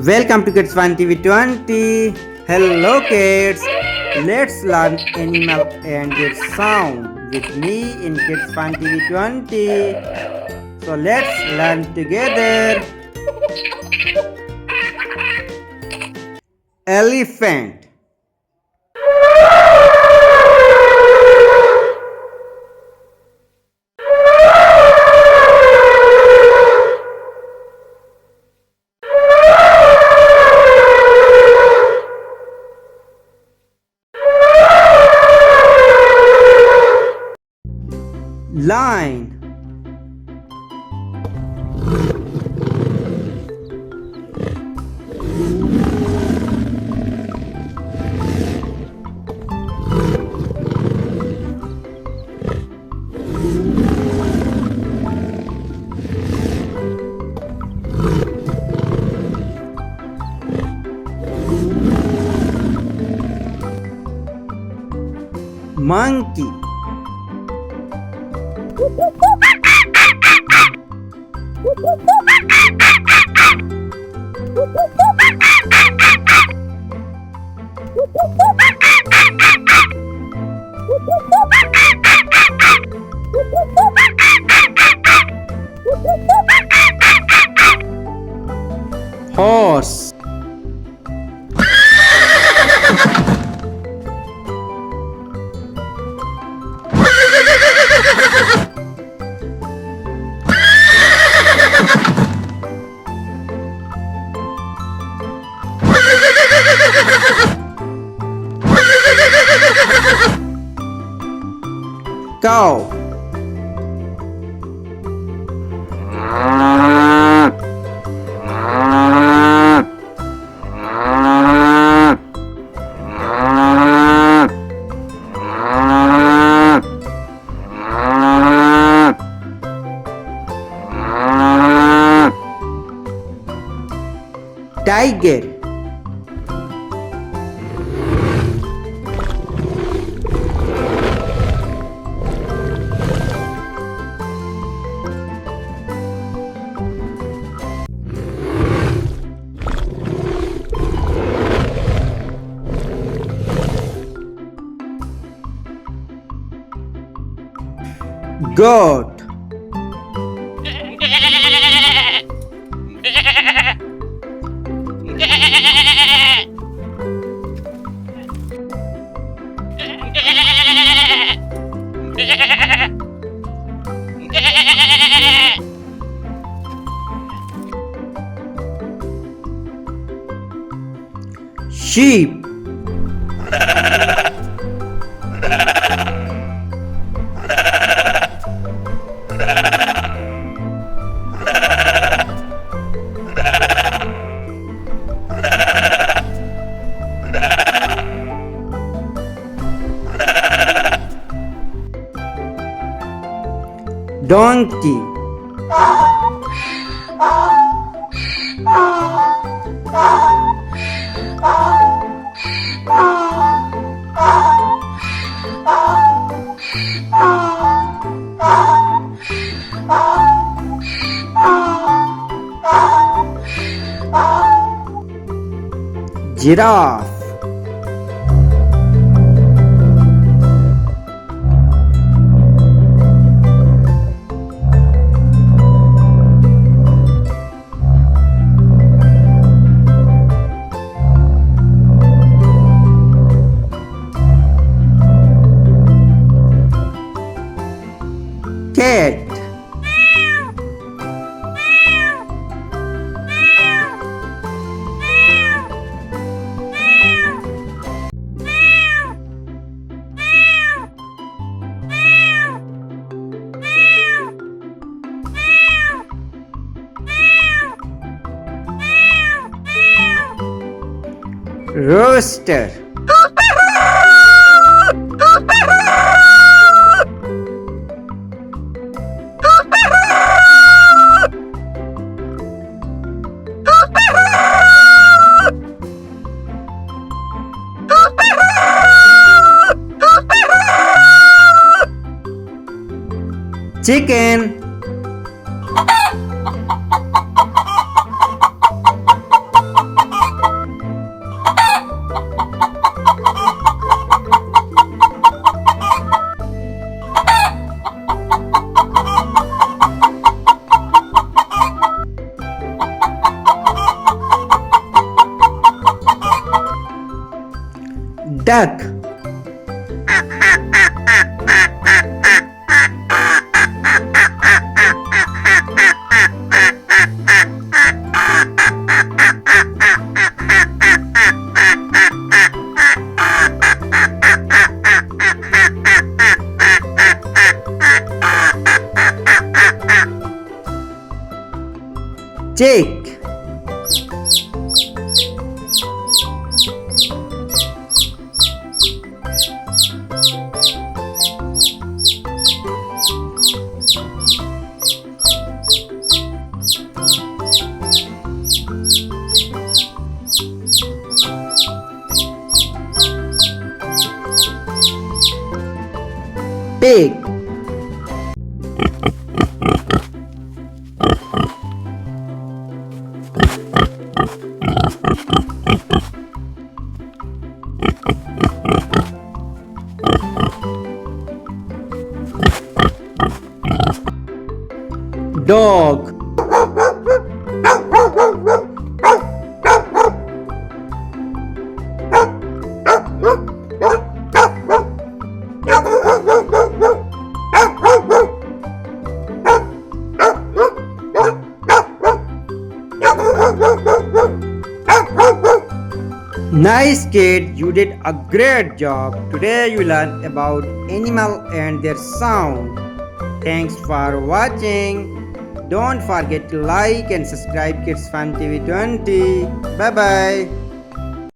Welcome to Kids Fun TV 20. Hello kids. Let's learn animal and its sound with me in Kids Fun TV 20. So let's learn together. Elephant. Lion. Monkey. Horse. Cow. Tiger. Goat. Sheep. Donkey. Giraffe. Cat. Rooster. Chicken. Duck. Chick. Pig. Dog. Nice kid, you did a great job. Today you learned about animal and their sound. Thanks for watching. Don't forget to like and subscribe Kids Fun TV 20. Bye bye.